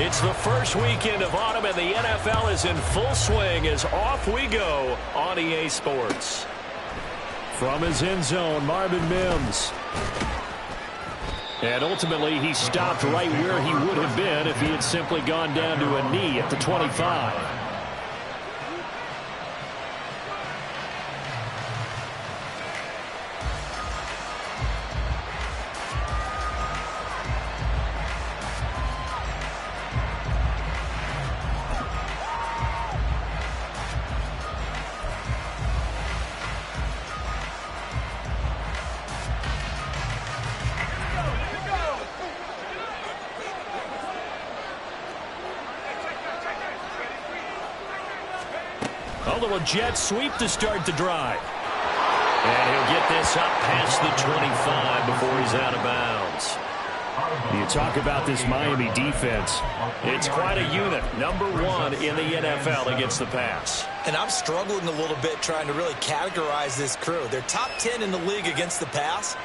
It's the first weekend of autumn, and the NFL is in full swing as off we go on EA Sports. From his end zone, Marvin Mims. And ultimately, he stopped right where he would have been if he had simply gone down to a knee at the 25. A little jet sweep to start the drive. And he'll get this up past the 25 before he's out of bounds. You talk about this Miami defense. It's quite a unit. Number 1 in the NFL against the pass. And I'm struggling a little bit trying to really categorize this crew. They're top 10 in the league against the pass,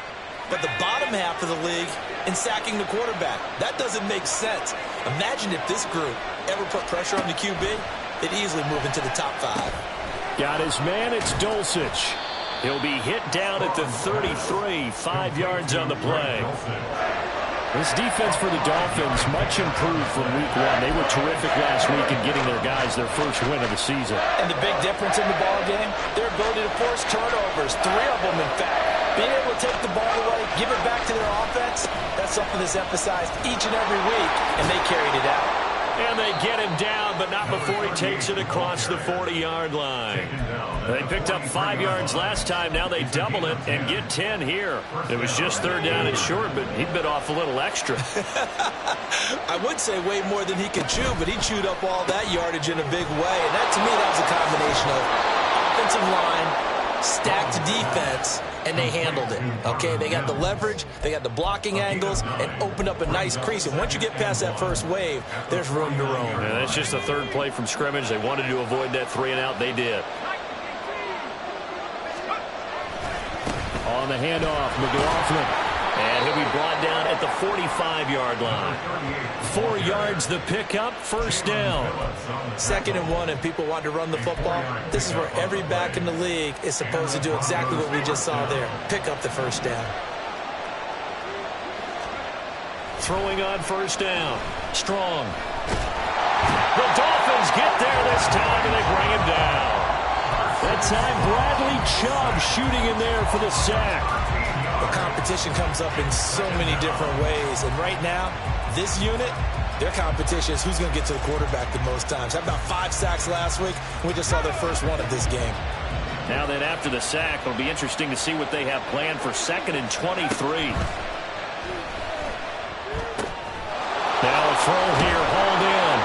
but the bottom half of the league in sacking the quarterback. That doesn't make sense. Imagine if this group ever put pressure on the QB, they'd easily move into the top 5. Got his man, it's Dulcich. He'll be hit down at the 33, 5 yards on the play. This defense for the Dolphins, much improved from week 1. They were terrific last week in getting their guys their first win of the season. And the big difference in the ball game, their ability to force turnovers, 3 of them in fact. Being able to take the ball away, give it back to their offense, that's something that's emphasized each and every week, and they carried it out. And they get him down, but not before he takes it across the 40-yard line. They picked up 5 yards last time. Now they double it and get 10 here. It was just 3rd down and short, but he bit off a little extra. I would say way more than he could chew, but he chewed up all that yardage in a big way. And that, to me, that was a combination of offensive line, stacked defense, and they handled it. Okay, they got the leverage, they got the blocking angles, and opened up a nice crease. And once you get past that first wave, there's room to roam. Yeah, that's just the 3rd play from scrimmage. They wanted to avoid that 3-and-out. They did. On the handoff, McLaughlin. And he'll be brought down at the 45-yard line. 4 yards the pickup, 1st down. 2nd and 1, and people want to run the football. This is where every back in the league is supposed to do exactly what we just saw there. Pick up the 1st down. Throwing on 1st down. Strong. The Dolphins get there this time, and they bring him down. That time, Bradley Chubb shooting in there for the sack. The competition comes up in so many different ways. And right now, this unit, their competition is who's going to get to the quarterback the most times. Had about 5 sacks last week. We just saw their first one of this game. Now then, after the sack, it'll be interesting to see what they have planned for 2nd and 23. Now a throw here, hauled in.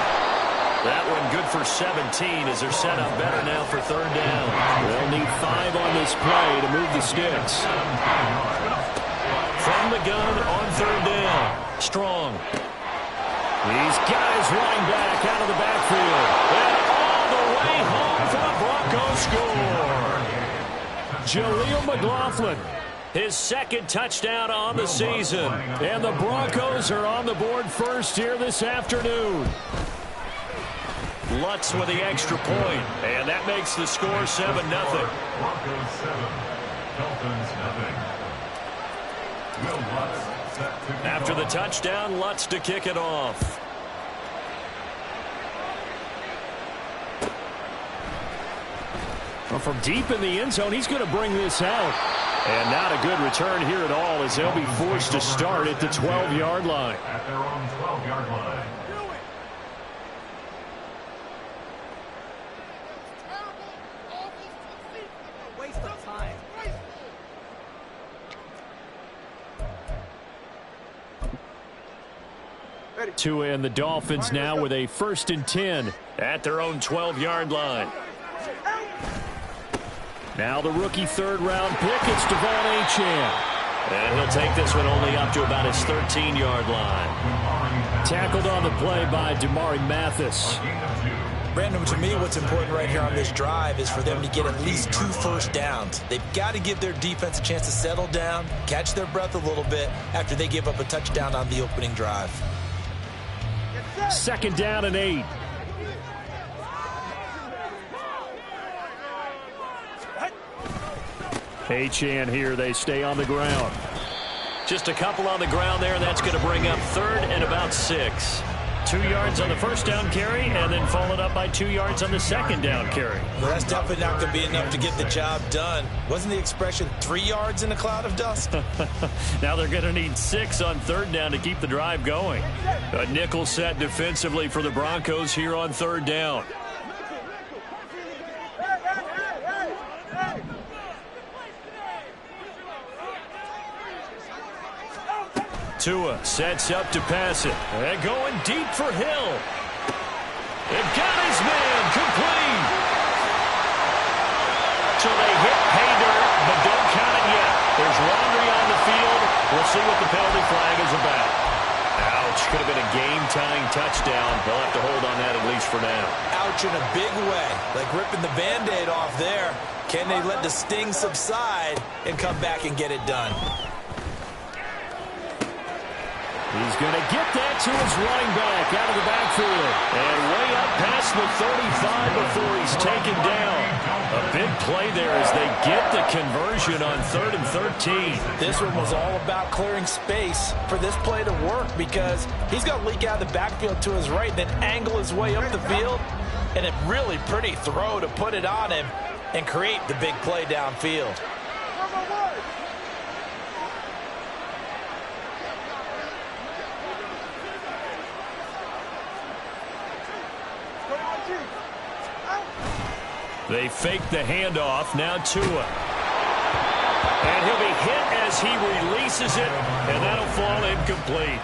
That one good for 17 as they're set up better now for 3rd down. They'll need 5 on this play to move the sticks. From the gun on 3rd down. Strong. He's got his running back out of the backfield. And all the way home for the Broncos score. Jaleel McLaughlin, his 2nd touchdown on the season. And the Broncos are on the board first here this afternoon. Lutz with the extra point, and that makes the score 7-0. Broncos 7, Dolphins 0. After the touchdown, Lutz to kick it off. Well, from deep in the end zone, he's going to bring this out. And not a good return here at all as they'll be forced to start at the 12-yard line. At their own 12-yard line. Tua and the Dolphins now with a 1st and 10 at their own 12-yard line. Now the rookie 3rd-round pick, it's Devon Achane. And he'll take this one only up to about his 13-yard line. Tackled on the play by Damari Mathis. Brandon, to me, what's important right here on this drive is for them to get at least 2 first downs. They've got to give their defense a chance to settle down, catch their breath a little bit after they give up a touchdown on the opening drive. 2nd down and 8. Achane here. They stay on the ground. Just a couple on the ground there, and that's going to bring up 3rd and about 6. 2 yards on the 1st down carry, and then followed up by 2 yards on the 2nd down carry. Well, that's definitely not going to be enough to get the job done. Wasn't the expression 3 yards in a cloud of dust? Now they're going to need 6 on 3rd down to keep the drive going. A nickel set defensively for the Broncos here on 3rd down. Tua sets up to pass it. And going deep for Hill. They've got his man complete. So they hit pay dirt, but don't count it yet. There's laundry on the field. We'll see what the penalty flag is about. Ouch. Could have been a game-tying touchdown. They'll have to hold on that at least for now. Ouch in a big way. Like ripping the Band-Aid off there. Can they let the sting subside and come back and get it done? He's going to get that to his running back out of the backfield. And way up past the 35 before he's taken down. A big play there as they get the conversion on 3rd and 13. This one was all about clearing space for this play to work because he's going to leak out of the backfield to his right, then angle his way up the field. And a really pretty throw to put it on him and create the big play downfield. They fake the handoff. Now Tua. And he'll be hit as he releases it, and that'll fall incomplete.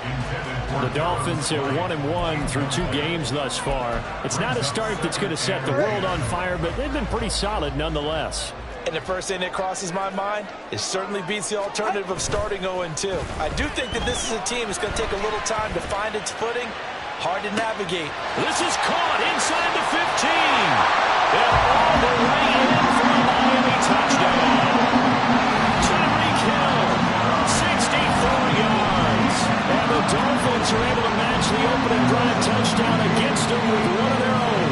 The Dolphins are 1-1 through 2 games thus far. It's not a start that's going to set the world on fire, but they've been pretty solid nonetheless. And the first thing that crosses my mind, it certainly beats the alternative of starting 0-2. I do think that this is a team that's going to take a little time to find its footing. Hard to navigate. This is caught inside the 15. And all the way in for a Miami touchdown. Tyreek Hill, 64 yards. And the Dolphins are able to match the opening drive touchdown against them with one of their own.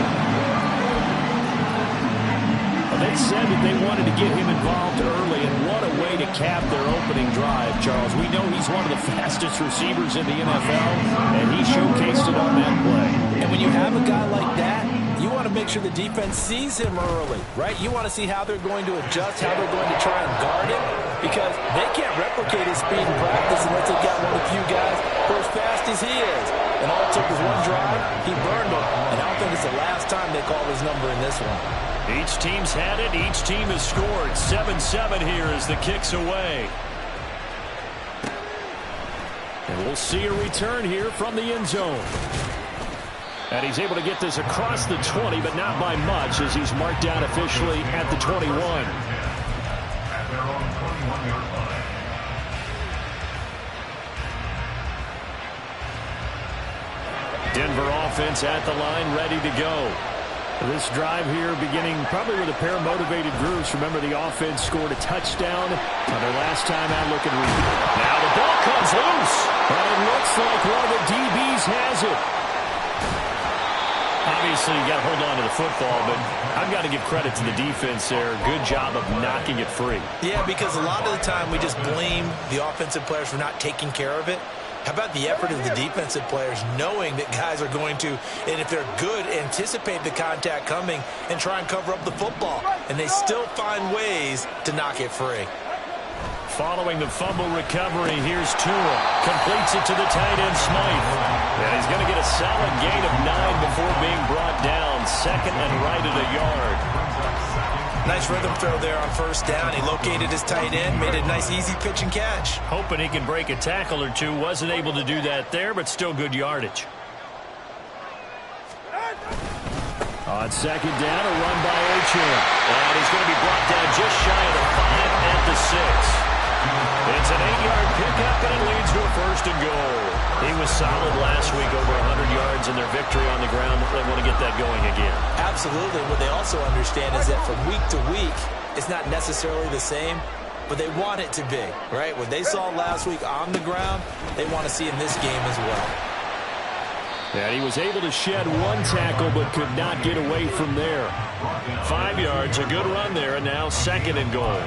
They said that they wanted to get him involved early, and what a way to cap their opening drive, Charles. We know he's one of the fastest receivers in the NFL, and he showcased it on that play. And when you have a guy like that, you want to make sure the defense sees him early, right? You want to see how they're going to adjust, how they're going to try and guard him, because they can't replicate his speed in practice unless they've got one of the few guys who are as fast as he is. And all it took was one drive, he burned him, and I don't think it's the last time they call his number in this one. Each team's had it. Each team has scored. 7-7 here as the kick's away. And we'll see a return here from the end zone. And he's able to get this across the 20, but not by much as he's marked down officially at the 21. At their own 21-yard line. Denver offense at the line, ready to go. This drive here beginning probably with a pair of motivated groups. Remember, the offense scored a touchdown on their last time out. Look at Reed. Now the ball comes loose. And it looks like one of the DBs has it. Obviously, you got to hold on to the football, but I've got to give credit to the defense there. Good job of knocking it free. Yeah, because a lot of the time we just blame the offensive players for not taking care of it. How about the effort of the defensive players knowing that guys are going to, and if they're good, anticipate the contact coming and try and cover up the football. And they still find ways to knock it free. Following the fumble recovery, here's Tua. Completes it to the tight end, Smythe. And he's going to get a solid gain of 9 before being brought down. 2nd and right at a yard. Nice rhythm throw there on 1st down. He located his tight end, made a nice easy pitch and catch. Hoping he can break a tackle or two. Wasn't able to do that there, but still good yardage. On 2nd down, a run by Achane. And he's going to be brought down just shy of the 5 at the 6. It's an 8-yard pickup, and it leads to a 1st and goal. He was solid last week, over 100 yards in their victory on the ground. They want to get that going again. Absolutely. What they also understand is that from week to week, it's not necessarily the same, but they want it to be, right? What they saw last week on the ground, they want to see in this game as well. And he was able to shed one tackle but could not get away from there. 5 yards, a good run there, and now 2nd and goal.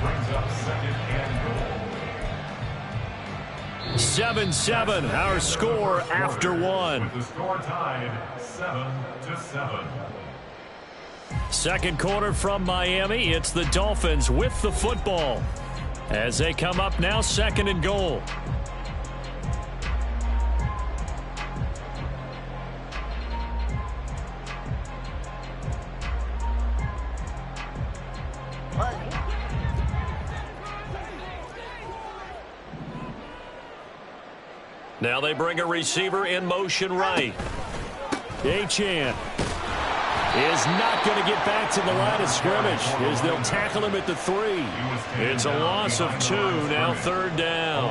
Brings up 2nd and goal. 7-7, our score after one. With the score tied 7-7. Second quarter from Miami. It's the Dolphins with the football as they come up now 2nd and goal. Now they bring a receiver in motion right. Achane is not going to get back to the line of scrimmage as they'll tackle him at the 3. It's a loss of 2, now 3rd down.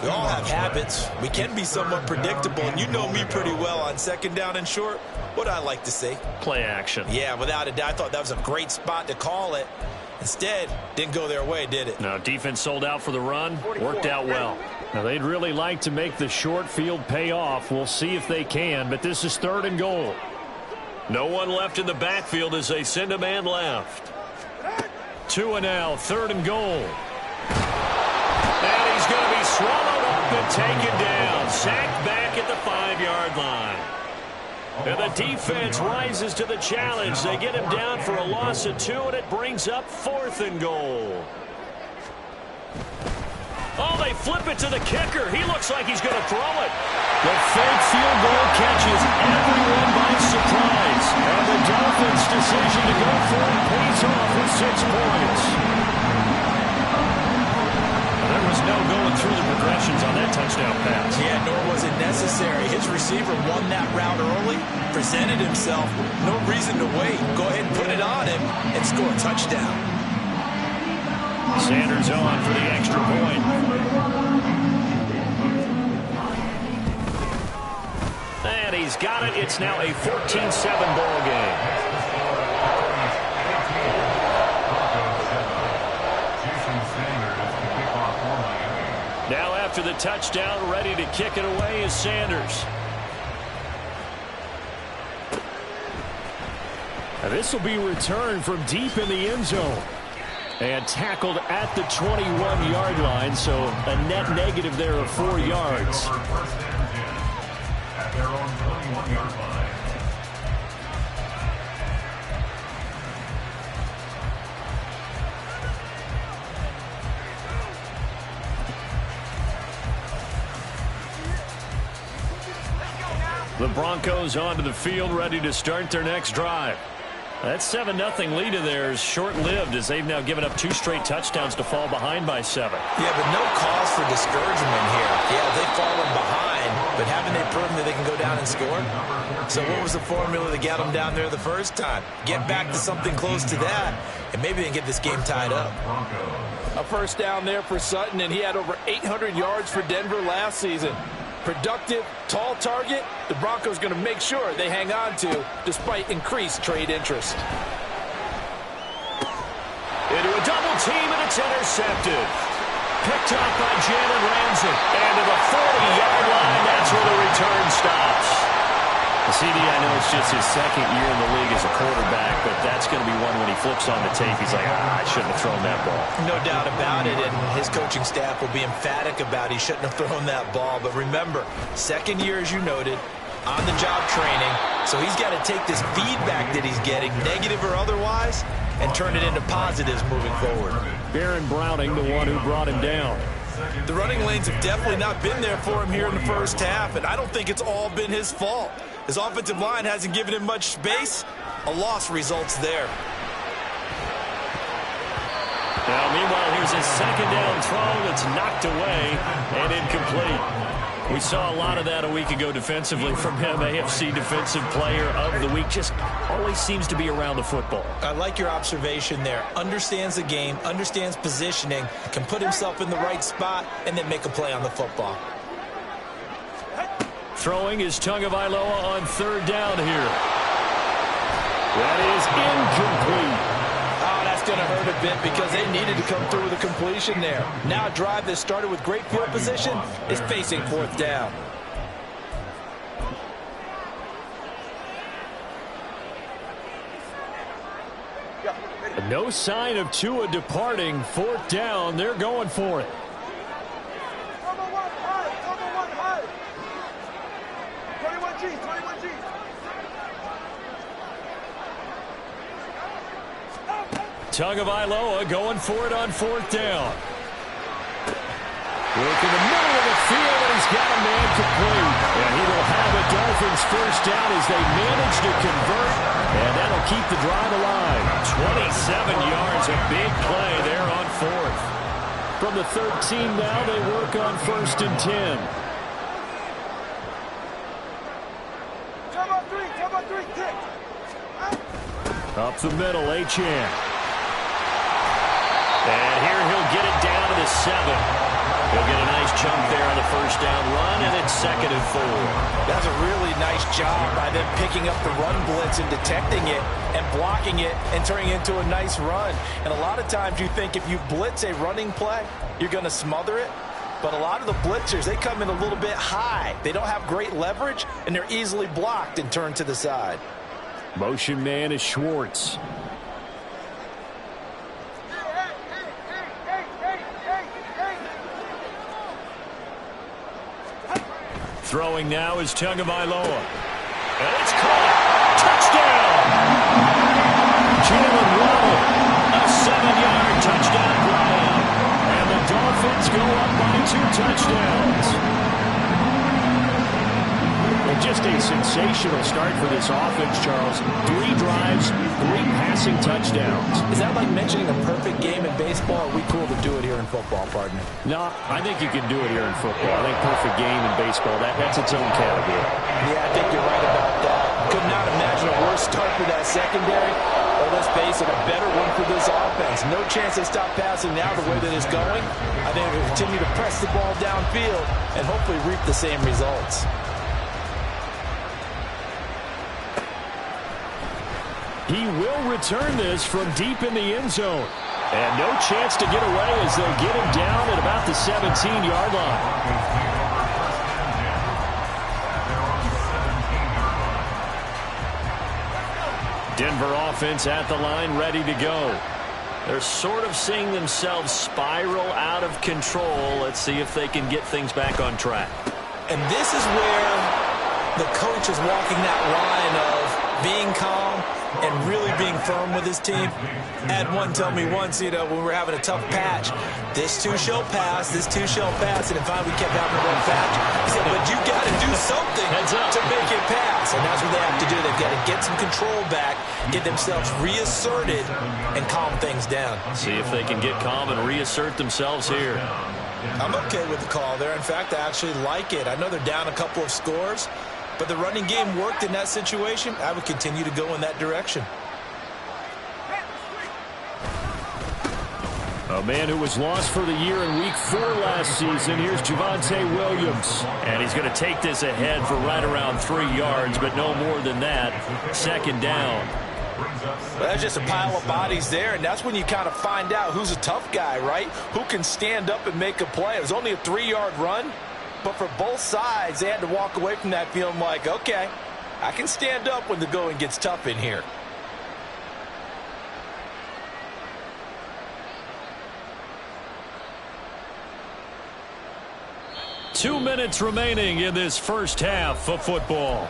We all have habits. We can be somewhat predictable, and you know me pretty well on 2nd down and short. What I like to say? Play action. Yeah, without a doubt. I thought that was a great spot to call it. Instead, didn't go their way, did it? No, defense sold out for the run. Worked out well. Now, they'd really like to make the short field pay off. We'll see if they can, but this is 3rd and goal. No one left in the backfield as they send a man left. 2 and now, 3rd and goal. And he's going to be swallowed up and taken down. Sacked back at the 5-yard line. And the defense rises to the challenge. They get him down for a loss of 2, and it brings up 4th and goal. Oh, they flip it to the kicker. He looks like he's going to throw it. The fake field goal catches everyone by surprise. And the Dolphins' decision to go for it pays off with 6 points. There was no going through the progressions on that touchdown pass. Yeah, nor was it necessary. His receiver won that route early, presented himself. No reason to wait. Go ahead and put it on him and score a touchdown. Sanders on for the extra point. And he's got it. It's now a 14-7 ball game. Now after the touchdown, ready to kick it away is Sanders. Now this will be returned from deep in the end zone. And tackled at the 21-yard line, so a net negative there of 4 yards. At their own 21-yard line. The Broncos onto the field, ready to start their next drive. That 7-0 lead of theirs short-lived as they've now given up 2 straight touchdowns to fall behind by 7. Yeah, but no cause for discouragement here. Yeah, they've fallen behind, but haven't they proven that they can go down and score? So what was the formula to get them down there the first time? Get back to something close to that, and maybe they can get this game tied up. A first down there for Sutton, and he had over 800 yards for Denver last season. Productive, tall target, the Broncos going to make sure they hang on to despite increased trade interest. Into a double team, and it's intercepted. Picked up by Jalen Ramsey. And to the 40-yard line, that's where the return stops. CD, I know it's just his 2nd year in the league as a quarterback, but that's going to be one when he flips on the tape. He's like, I shouldn't have thrown that ball. No doubt about it, and his coaching staff will be emphatic about he shouldn't have thrown that ball. But remember, 2nd year, as you noted, on-the-job training, so he's got to take this feedback that he's getting, negative or otherwise, and turn it into positives moving forward. Baron Browning, the one who brought him down. The running lanes have definitely not been there for him here in the first half, and I don't think it's all been his fault. His offensive line hasn't given him much space. A loss results there. Now, meanwhile, here's his 2nd down throw that's knocked away and incomplete. We saw a lot of that a week ago defensively from him. AFC Defensive Player of the Week. Just always seems to be around the football. I like your observation there. Understands the game, understands positioning, can put himself in the right spot, and then make a play on the football. Throwing is Tagovailoa on 3rd down here. That is incomplete. Oh, that's going to hurt a bit because they needed to come through with a completion there. Now a drive that started with great field position is facing 4th down. No sign of Tua departing. 4th down. They're going for it. Tagovailoa going for it on 4th down. Work in the middle of the field, and he's got a man complete. And he will have a Dolphins 1st down as they manage to convert, and that'll keep the drive alive. 27 yards, a big play there on 4th. From the 13 now, they work on 1st and 10. Up the middle, Achane. And here he'll get it down to the 7. He'll get a nice chunk there on the 1st down run, and it's 2nd and 4. That's a really nice job by them picking up the run blitz and detecting it and blocking it and turning it into a nice run. And a lot of times you think if you blitz a running play, you're going to smother it. But a lot of the blitzers, they come in a little bit high. They don't have great leverage, and they're easily blocked and turned to the side. Motion man is Schwartz. Throwing now is Tagovailoa. And it's caught. Touchdown! Jalen Waddle. A 7-yard touchdown grab. And the Dolphins go up by 2 touchdowns. Well, just a sensational start for this offense, Charles. 3 drives, 3 passing touchdowns. Is that like mentioning a perfect game in baseball? Or are we cool to do it here in football, partner? No, I think you can do it here in football. I think perfect game in baseball, that's its own category. Yeah, I think you're right about that. Could not imagine a worse start for that secondary. Or let's face it, a better one for this offense. No chance they stop passing now the way that it's going. I think they'll continue to press the ball downfield and hopefully reap the same results. He will return this from deep in the end zone. And no chance to get away as they'll get him down at about the 17-yard line. Denver offense at the line, ready to go. They're sort of seeing themselves spiral out of control. Let's see if they can get things back on track. And this is where the coach is walking that line of being calm and really being firm with his team. I had one tell me once, when we were having a tough patch, this too shall pass, this too shall pass, and finally we kept having a rough patch. He said, but you got to do something to make it pass, and that's what they have to do. They've got to get some control back, get themselves reasserted, and calm things down. See if they can get calm and reassert themselves here. I'm okay with the call there. In fact, I actually like it. I know they're down a couple of scores, but the running game worked in that situation. I would continue to go in that direction. A man who was lost for the year in Week 4 last season. Here's Javonte Williams. And he's going to take this ahead for right around 3 yards, but no more than that. 2nd down. Well, that's just a pile of bodies there, and that's when you kind of find out who's a tough guy, right? Who can stand up and make a play. It was only a 3-yard run. But for both sides, they had to walk away from that feeling like, okay, I can stand up when the going gets tough in here. Two minutes remaining in this first half of football.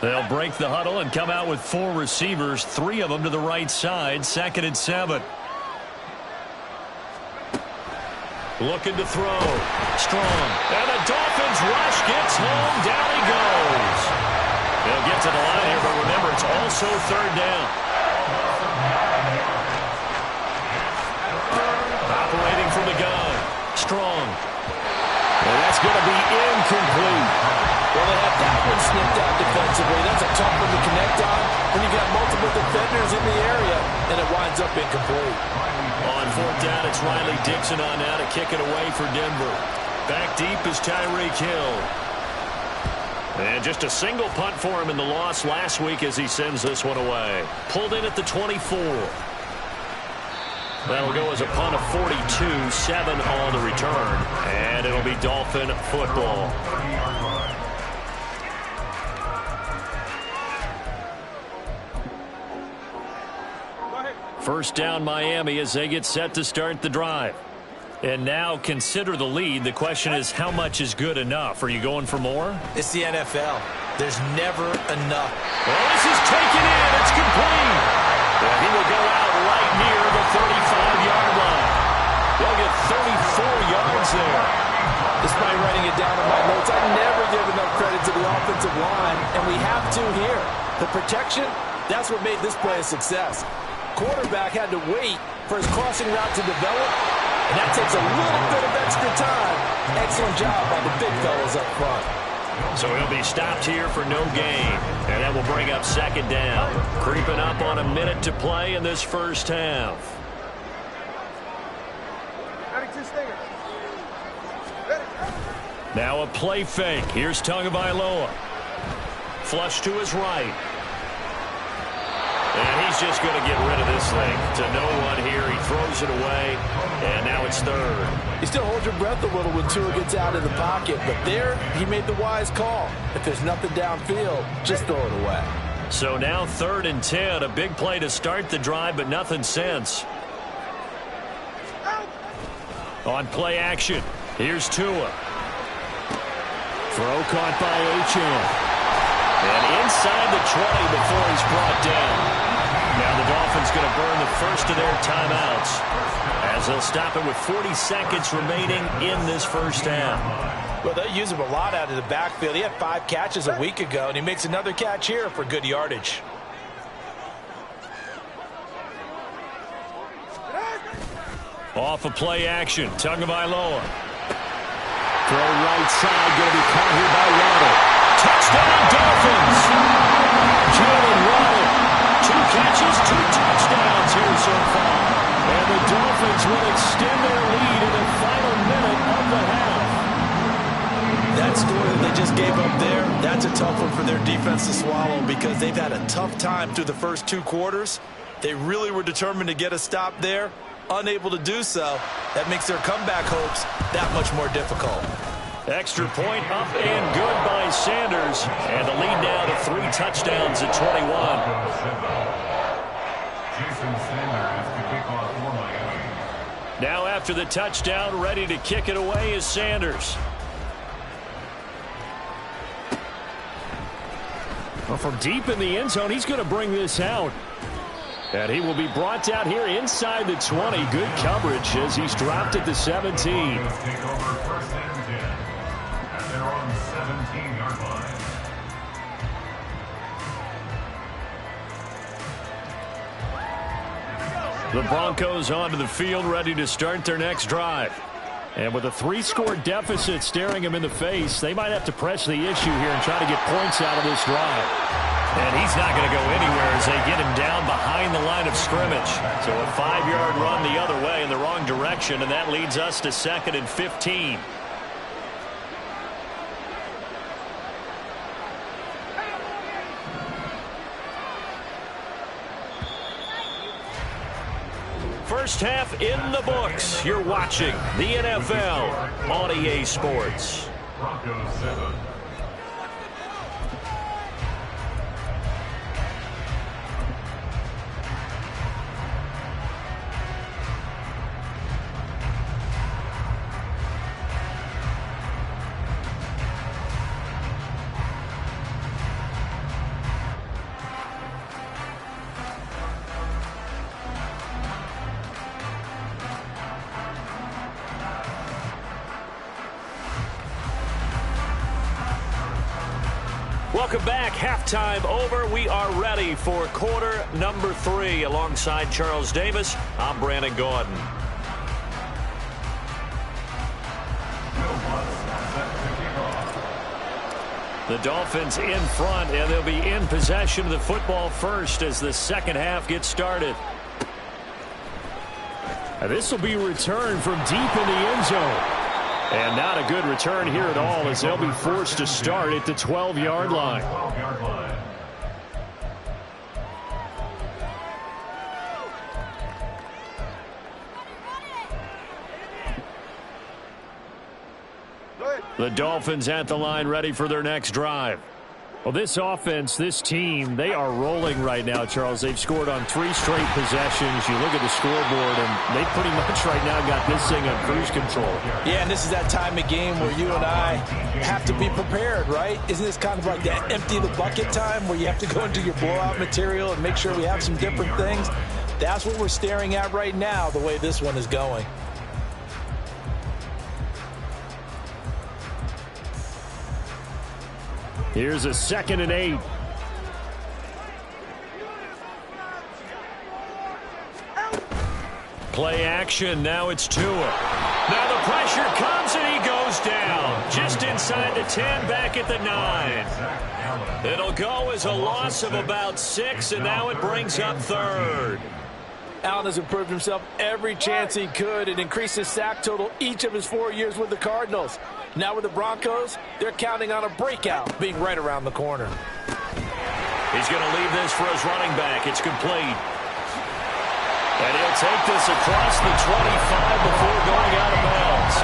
They'll break the huddle and come out with 4 receivers, 3 of them to the right side. 2nd and 7. Looking to throw. Strong. And the Dolphins rush gets home. Down he goes. They'll get to the line here, but remember, it's also 3rd down. Operating from the gun. Strong. And that's going to be incomplete. Well, they have that one snipped out defensively. That's a tough one to connect on when you got multiple defenders in the area, and it winds up incomplete. On 4th down, it's Riley Dixon on now to kick it away for Denver. Back deep is Tyreek Hill. And just a single punt for him in the loss last week as he sends this one away. Pulled in at the 24. That'll go as a punt of 42, 7 on the return. And it'll be Dolphin football. First down Miami as they get set to start the drive. And now consider the lead. The question is, how much is good enough? Are you going for more? It's the NFL. There's never enough. Well, this is taken in. It's complete. And he will go out right near the 35-yard line. They'll get 34 yards there. Despite writing it down in my notes, I never give enough credit to the offensive line, and we have to here. The protection, that's what made this play a success. Quarterback had to wait for his crossing route to develop, and that takes a little bit of extra time. Excellent job by the big fellas up front. So he'll be stopped here for no gain, and that will bring up second down. Creeping up on a minute to play in this first half. Now a play fake. Here's Tagovailoa. Flush to his right. And he's just going to get rid of this thing to no one here. He throws it away, and now it's third. You still hold your breath a little when Tua gets out of the pocket, but there he made the wise call. If there's nothing downfield, just throw it away. So now 3rd and 10, a big play to start the drive, but nothing since. On play action, here's Tua. Throw caught by Achane. And inside the 20 before he's brought down. Now the Dolphins going to burn the first of their timeouts as they'll stop it with 40 seconds remaining in this first half. Well, they use him a lot out of the backfield. He had 5 catches a week ago, and he makes another catch here for good yardage. Off of play action, Tagovailoa. Throw right side, going to be caught here by Waddle. Touchdown Dolphins! Jalen Waddle, 2 catches, 2 touchdowns here so far. And the Dolphins will extend their lead in the final minute of the half. That score that they just gave up there, that's a tough one for their defense to swallow because they've had a tough time through the first 2 quarters. They really were determined to get a stop there. Unable to do so, that makes their comeback hopes that much more difficult. Extra point up and good by Sanders. And the lead now to 3 touchdowns at 21. Jason Sanders to kick off for Miami. Now after the touchdown, ready to kick it away is Sanders. Well, from deep in the end zone, he's going to bring this out. And he will be brought down here inside the 20. Good coverage as he's dropped at the 17. Take over 1st and 10 at their own 17-yard line. The Broncos onto the field, ready to start their next drive. And with a 3-score deficit staring him in the face, they might have to press the issue here and try to get points out of this drive. And he's not going to go anywhere as they get him down behind the line of scrimmage. So a 5-yard run the other way in the wrong direction, and that leads us to 2nd and 15. First half in the books. You're watching the NFL on EA Sports. Broncos 7. Welcome back. Halftime over. We are ready for quarter number 3. Alongside Charles Davis, I'm Brandon Gordon. The Dolphins in front, and they'll be in possession of the football first as the second half gets started. And this will be returned from deep in the end zone. And not a good return here at all, as they'll be forced to start at the 12-yard line. 12-yard line. The Dolphins at the line, ready for their next drive. Well, this offense, this team, they are rolling right now, Charles. They've scored on 3 straight possessions. You look at the scoreboard, and they pretty much right now got this thing on cruise control. Yeah, and this is that time of game where you and I have to be prepared, right? Isn't this kind of like that empty the bucket time where you have to go into your blowout material and make sure we have some different things? That's what we're staring at right now, the way this one is going. Here's a 2nd and 8. Play action. Now it's Tua. Now the pressure comes and he goes down. Just inside the 10, back at the 9. It'll go as a loss of about 6, and now it brings up 3rd. Allen has improved himself every chance he could and increased his sack total each of his 4 years with the Cardinals. Now with the Broncos, they're counting on a breakout being right around the corner. He's going to leave this for his running back. It's complete. And he'll take this across the 25 before going out of bounds.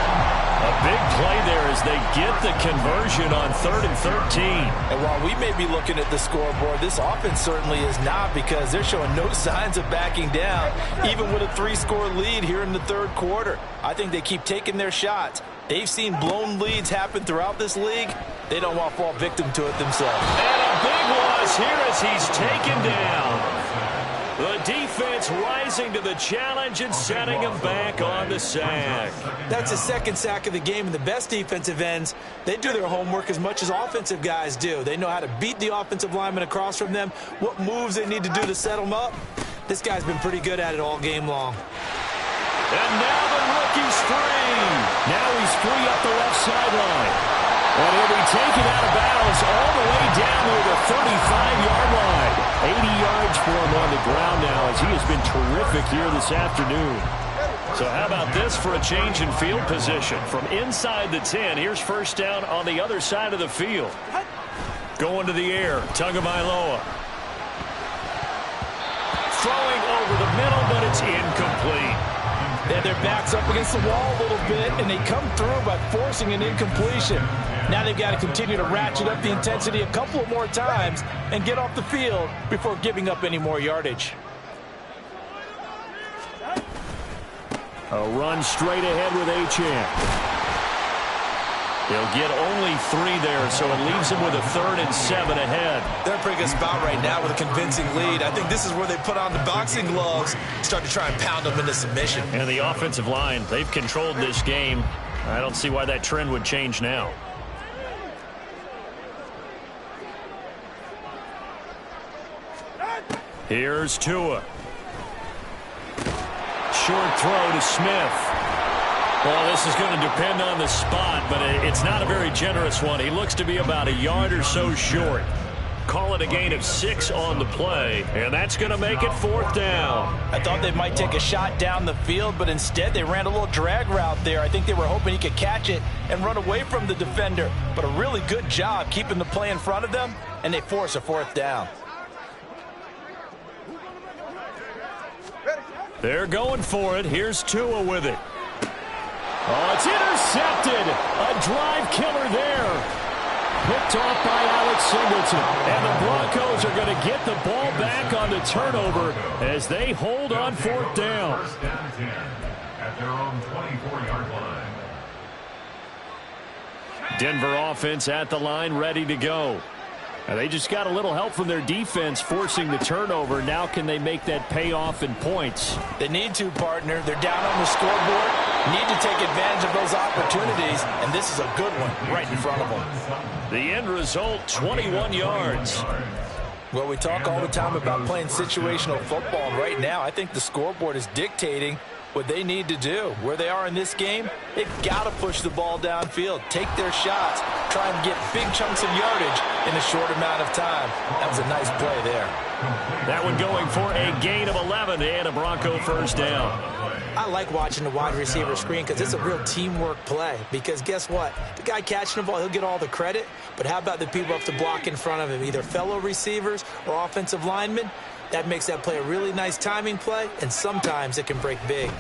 A big play there as they get the conversion on 3rd and 13. And while we may be looking at the scoreboard, this offense certainly is not, because they're showing no signs of backing down, even with a 3-score lead here in the 3rd quarter. I think they keep taking their shots. They've seen blown leads happen throughout this league. They don't want to fall victim to it themselves. And a big loss here as he's taken down. The defense rising to the challenge and setting him back on the sack. That's his 2nd sack of the game, and the best defensive ends, they do their homework as much as offensive guys do. They know how to beat the offensive lineman across from them, what moves they need to do to set them up. This guy's been pretty good at it all game long. And now the rookie's free. Now he's free up the left sideline. And he'll be taken out of bounds all the way down to the 35-yard line. 80 yards for him on the ground now, as he has been terrific here this afternoon. So how about this for a change in field position? From inside the 10, here's 1st down on the other side of the field. Going to the air, Tagovailoa. Throwing over the middle, but it's incomplete. They have their backs up against the wall a little bit, and they come through by forcing an incompletion. Now they've got to continue to ratchet up the intensity a couple of more times and get off the field before giving up any more yardage. A run straight ahead with Achane. He'll get only 3 there, so it leaves him with a 3rd and 7 ahead. They're in a pretty good spot right now with a convincing lead. I think this is where they put on the boxing gloves, start to try and pound them into submission. And the offensive line, they've controlled this game. I don't see why that trend would change now. Here's Tua. Short throw to Smith. Well, this is going to depend on the spot, but it's not a very generous one. He looks to be about a yard or so short. Call it a gain of 6 on the play, and that's going to make it 4th down. I thought they might take a shot down the field, but instead they ran a little drag route there. I think they were hoping he could catch it and run away from the defender, but a really good job keeping the play in front of them, and they force a 4th down. They're going for it. Here's Tua with it. Oh, it's intercepted. A drive killer there. Picked off by Alex Singleton. And the Broncos are going to get the ball back on the turnover as they hold on 4th down. 1st and 10 at their own 24-yard line. Denver offense at the line, ready to go. And they just got a little help from their defense forcing the turnover. Now can they make that pay off in points? They need to, partner. They're down on the scoreboard. Need to take advantage of those opportunities, and this is a good one right in front of them. The end result, 21 yards. Well, we talk all the time about playing situational football. Right now, I think the scoreboard is dictating what they need to do. Where they are in this game, they've got to push the ball downfield, take their shots, try and get big chunks of yardage in a short amount of time. That was a nice play there. That one going for a gain of 11 and a Bronco first down. I like watching the wide receiver screen because it's a real teamwork play. Because guess what? The guy catching the ball, he'll get all the credit. But how about the people up to block in front of him, either fellow receivers or offensive linemen? That makes that play a really nice timing play, and sometimes it can break big.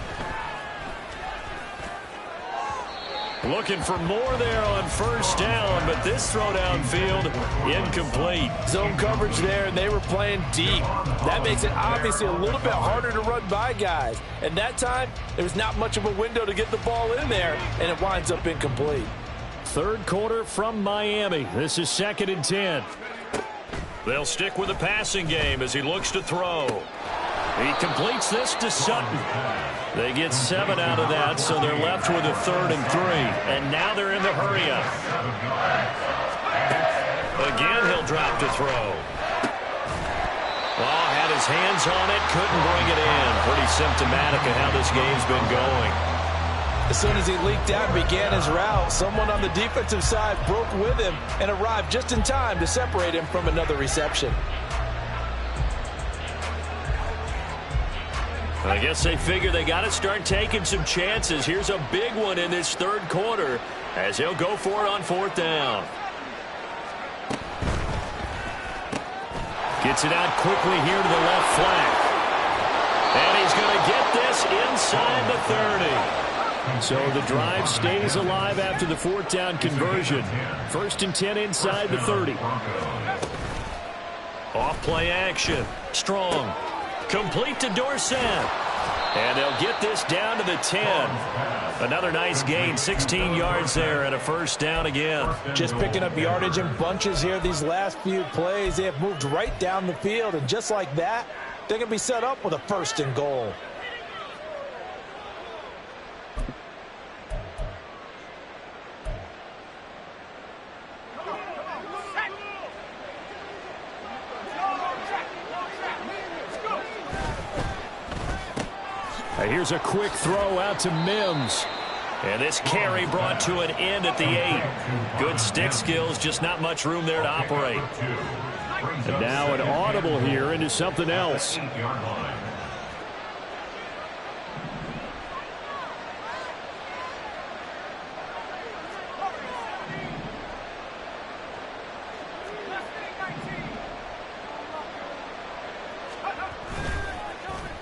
Looking for more there on first down, but this throw downfield incomplete. Zone coverage there, and they were playing deep. That makes it obviously a little bit harder to run by guys. And that time, there was not much of a window to get the ball in there, and it winds up incomplete. Third quarter from Miami. This is 2nd and 10. They'll stick with the passing game as he looks to throw. He completes this to Sutton. They get 7 out of that, so they're left with a 3rd and 3. And now they're in the hurry-up. Again, he'll drop to throw. Oh, had his hands on it, couldn't bring it in. Pretty symptomatic of how this game's been going. As soon as he leaked out and began his route, someone on the defensive side broke with him and arrived just in time to separate him from another reception. I guess they figure they got to start taking some chances. Here's a big one in this third quarter as he'll go for it on 4th down. Gets it out quickly here to the left flank. And he's going to get this inside the 30. So the drive stays alive after the 4th down conversion. 1st and 10 inside the 30. Off play action. Strong. Complete to Dorsett. And they'll get this down to the 10. Another nice gain, 16 yards there and a first down again. Just picking up yardage in bunches here these last few plays. They have moved right down the field, and just like that, they're going to be set up with a 1st and goal. Here's a quick throw out to Mims. And this carry brought to an end at the 8. Good stick skills, just not much room there to operate. And now an audible here into something else.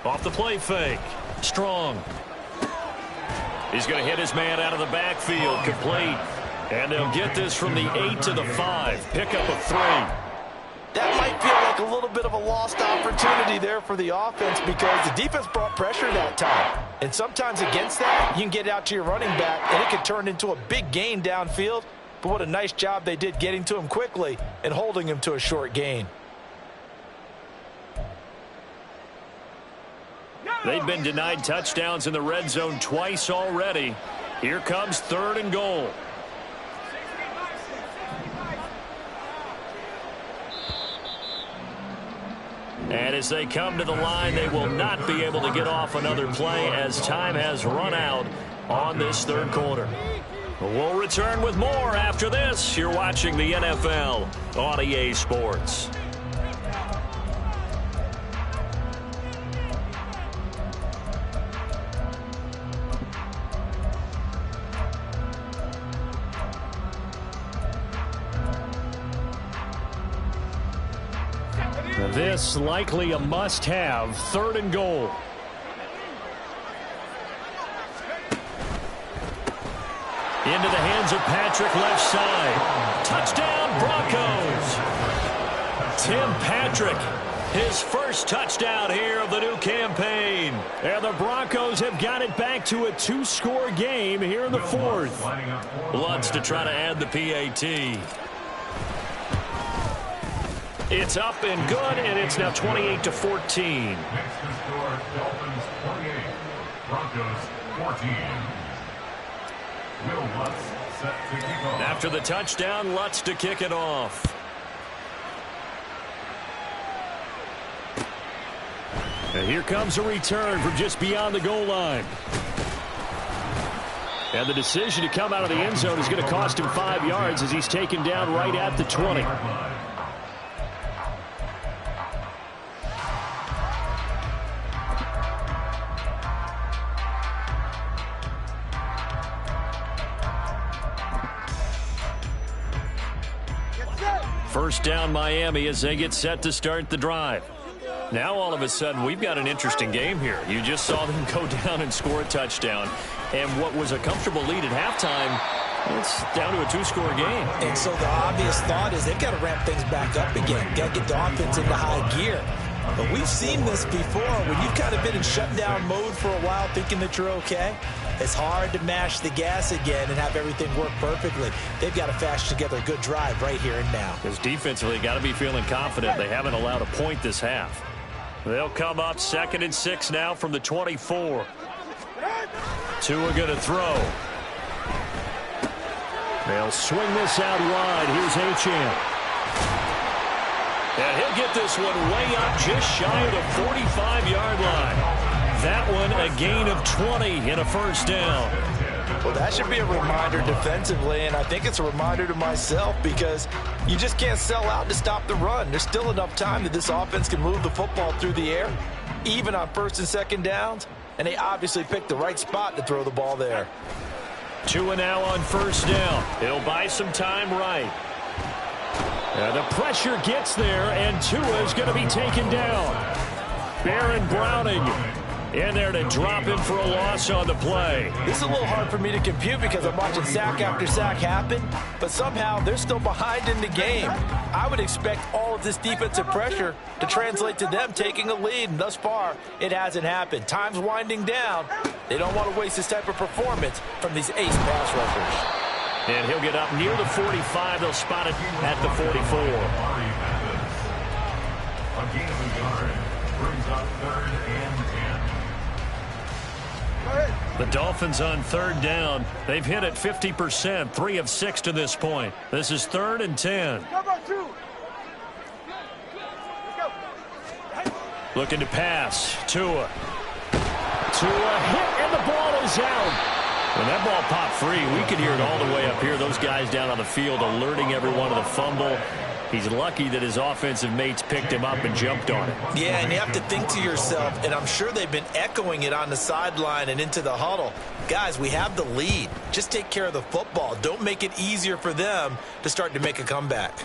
Off the play fake. Strong. He's going to hit his man out of the backfield. Complete. And they'll get this from the 8 to the 5. Pickup of 3. That might feel like a little bit of a lost opportunity there for the offense because the defense brought pressure that time. And sometimes against that, you can get out to your running back, and it can turn into a big gain downfield. But what a nice job they did getting to him quickly and holding him to a short gain. They've been denied touchdowns in the red zone twice already. Here comes 3rd and goal. And as they come to the line, they will not be able to get off another play as time has run out on this third quarter. We'll return with more after this. You're watching the NFL on EA Sports. This likely a must-have, 3rd and goal. Into the hands of Patrick, left side. Touchdown, Broncos. Tim Patrick, his first touchdown here of the new campaign. And the Broncos have got it back to a 2-score game here in the 4th. Lutz to try to add the PAT. It's up and good, and it's now 28-14. Next to score, Dolphins 28, Broncos 14. Will Lutz set to kick off. After the touchdown, Lutz to kick it off. And here comes a return from just beyond the goal line. And the decision to come out of the end zone is going to cost him 5 yards as he's taken down right at the 20. First down Miami as they get set to start the drive. Now all of a sudden we've got an interesting game here. You just saw them go down and score a touchdown. And what was a comfortable lead at halftime, it's down to a 2-score game. And so the obvious thought is they've got to ramp things back up again. Got to get the offense into high gear. But we've seen this before when you've kind of been in shutdown mode for a while thinking that you're okay. It's hard to mash the gas again and have everything work perfectly. They've got to fashion together a good drive right here and now. Because defensively, got to be feeling confident. They haven't allowed a point this half. They'll come up 2nd and 6 now from the 24. Tua going to throw. They'll swing this out wide. Here's Achane. And he'll get this one way up just shy of the 45-yard line. That one a gain of 20 in a first down. Well, that should be a reminder defensively, and I think it's a reminder to myself because you just can't sell out to stop the run. There's still enough time that this offense can move the football through the air, even on 1st and 2nd downs, and they obviously picked the right spot to throw the ball there. Tua now on 1st down. He'll buy some time right. The pressure gets there, and Tua is going to be taken down. Baron Browning in there to drop him for a loss on the play. This is a little hard for me to compute because I'm watching sack after sack happen, but somehow they're still behind in the game. I would expect all of this defensive pressure to translate to them taking a lead, and thus far, it hasn't happened. Time's winding down. They don't want to waste this type of performance from these ace pass rushers. And he'll get up near the 45. They'll spot it at the 44. A gain of a yard brings up 3rd and 10. The Dolphins on 3rd down. They've hit it 50%, 3 of 6 to this point. This is 3rd and 10. Looking to pass. Tua hit, and the ball is out. When that ball popped free, we could hear it all the way up here. Those guys down on the field alerting everyone of the fumble. He's lucky that his offensive mates picked him up and jumped on it. Yeah, and you have to think to yourself, and I'm sure they've been echoing it on the sideline and into the huddle. Guys, we have the lead. Just take care of the football. Don't make it easier for them to start to make a comeback.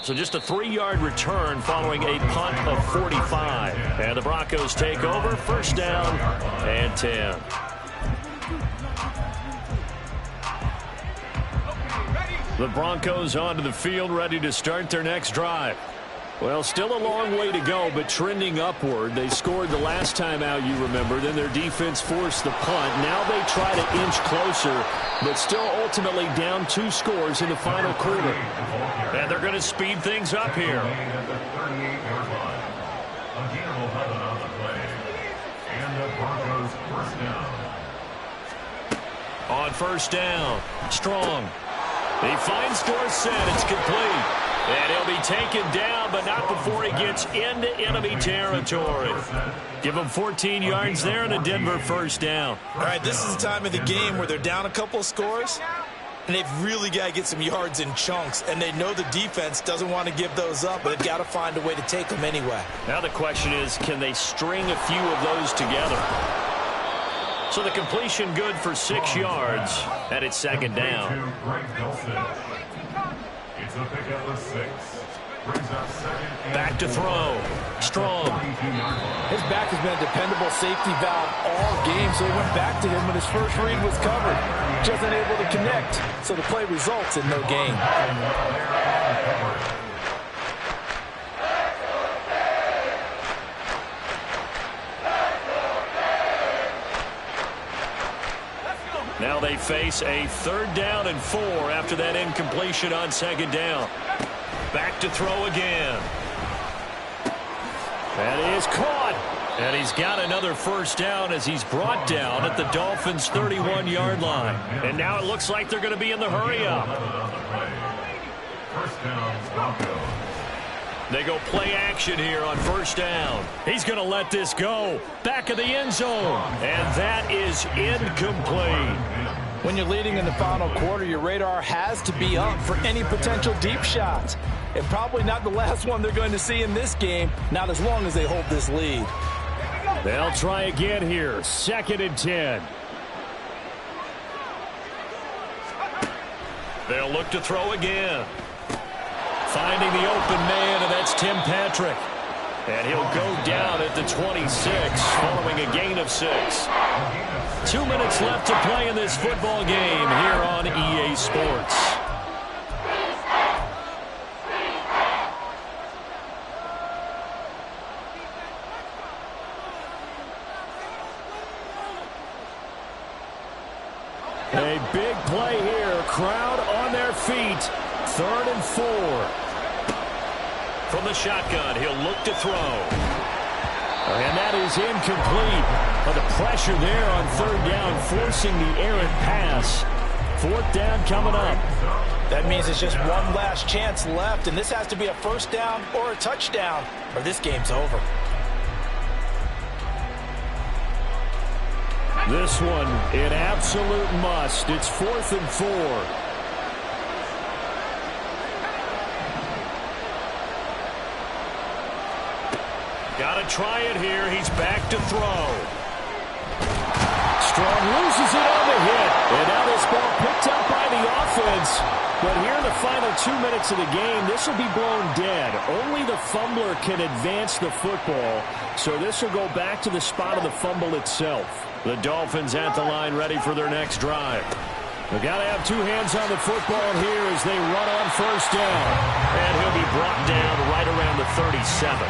So just a 3-yard return following a punt of 45. And the Broncos take over, 1st down and 10. The Broncos onto the field, ready to start their next drive. Well, still a long way to go, but trending upward. They scored the last time out, you remember. Then their defense forced the punt. Now they try to inch closer, but still ultimately down 2 scores in the final quarter. And they're going to speed things up here. At the 38-yard line. A gain of 11 on the play. And the Broncos 1st down. On 1st down, Strong. He finds Dorsett. It's complete. And he'll be taken down, but not before he gets into enemy territory. Give him 14 yards there and a Denver 1st down. All right, this is the time of the game where they're down a couple of scores, and they've really got to get some yards in chunks, and they know the defense doesn't want to give those up, but they've got to find a way to take them anyway. Now the question is, can they string a few of those together? So the completion good for 6 yards, and it's 2nd down. It's a pickup of 6. Brings up 2nd and Back to throw. Strong. His back has been a dependable safety valve all game, so he went back to him when his first read was covered. Just unable to connect, so the play results in no gain. Now they face a 3rd down and 4 after that incompletion on 2nd down. Back to throw again. That is caught. And he's got another 1st down as he's brought down at the Dolphins' 31-yard line. And now it looks like they're going to be in the hurry-up. 1st down, Broncos. They go play action here on first down. He's going to let this go. Back of the end zone. And that is incomplete. When you're leading in the final quarter, your radar has to be up for any potential deep shots. And probably not the last one they're going to see in this game, not as long as they hold this lead. They'll try again here. 2nd and 10. They'll look to throw again. Finding the open man, and that's Tim Patrick. And he'll go down at the 26, following a gain of 6. 2 minutes left to play in this football game here on EA Sports. A big play here. Crowd on their feet. 3rd and 4. From the shotgun, he'll look to throw. And that is incomplete. But the pressure there on 3rd down, forcing the errant pass. 4th down coming up. That means it's just one last chance left, and this has to be a 1st down or a touchdown, or this game's over. This one, an absolute must. It's 4th and 4. Got to try it here. He's back to throw. Strong loses it on the hit. And now this ball picked up by the offense. But here in the final 2 minutes of the game, this will be blown dead. Only the fumbler can advance the football. So this will go back to the spot of the fumble itself. The Dolphins at the line ready for their next drive. They've got to have 2 hands on the football here as they run on 1st down. And he'll be brought down right around the 37.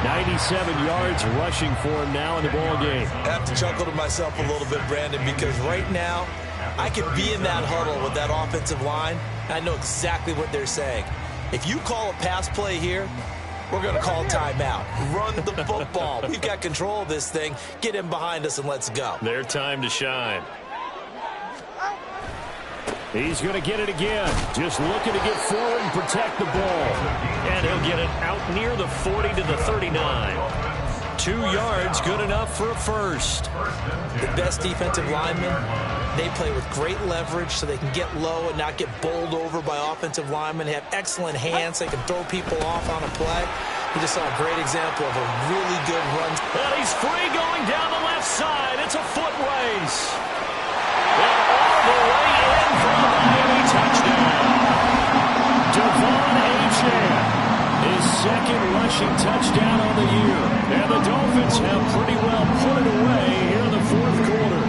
97 yards rushing for him now in the ball game. I have to chuckle to myself a little bit, Brandon, because right now I could be in that huddle with that offensive line, and I know exactly what they're saying. If you call a pass play here, we're going to call timeout. Run the football. We've got control of this thing. Get in behind us and let's go. Their time to shine. He's going to get it again. Just looking to get forward and protect the ball. And he'll get it out near the 40 to the 39. 2 yards, good enough for a first. The best defensive linemen, they play with great leverage so they can get low and not get bowled over by offensive linemen. They have excellent hands. They can throw people off on a play. We just saw a great example of a really good run. And he's free going down the left side. It's a foot race. And all the way in for the Miami touchdown. Devon Achane, his 2nd rushing touchdown on the year. And the Dolphins have pretty well put it away here in the 4th quarter.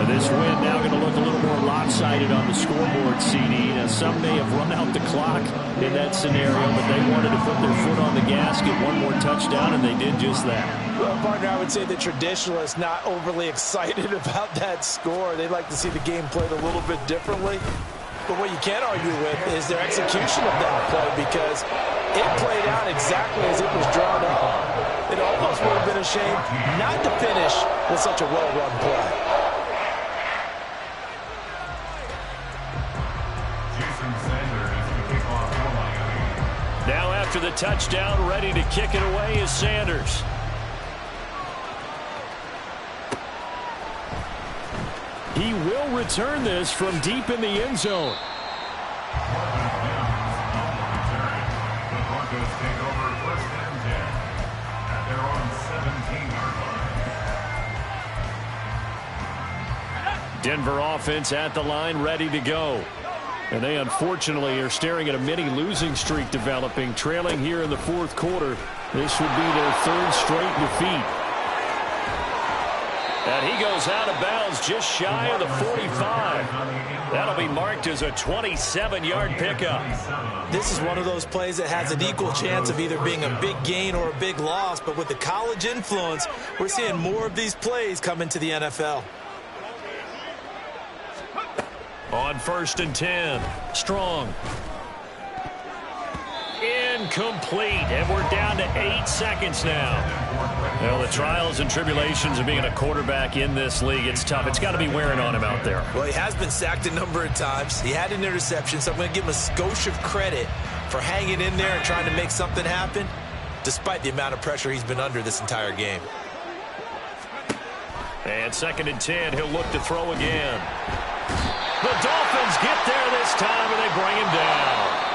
And this win now going to look a little more lopsided on the scoreboard, CD. Now, some may have run out the clock in that scenario, but they wanted to put their foot on the gas, get one more touchdown, and they did just that. Well, partner, I would say the traditionalists not overly excited about that score. They'd like to see the game played a little bit differently. But what you can't argue with is their execution of that play, because it played out exactly as it was drawn up. It almost would have been a shame not to finish with such a well-run play. Now after the touchdown, ready to kick it away is Sanders. He will return this from deep in the end zone. The Broncos take over 1st and 10 at their own 17-yard line. Denver offense at the line, ready to go. And they unfortunately are staring at a mini losing streak developing, trailing here in the 4th quarter. This would be their 3rd straight defeat. And he goes out of bounds just shy of the 45. That'll be marked as a 27-yard pickup. This is one of those plays that has an equal chance of either being a big gain or a big loss. But with the college influence, we're seeing more of these plays come into the NFL. On 1st and 10, Strong. Incomplete, and we're down to 8 seconds now. Well, the trials and tribulations of being a quarterback in this league, it's tough. It's got to be wearing on him out there. Well, he has been sacked a number of times. He had an interception, so I'm going to give him a skosh of credit for hanging in there and trying to make something happen, despite the amount of pressure he's been under this entire game. And 2nd and 10, he'll look to throw again. The Dolphins get there this time, and they bring him down.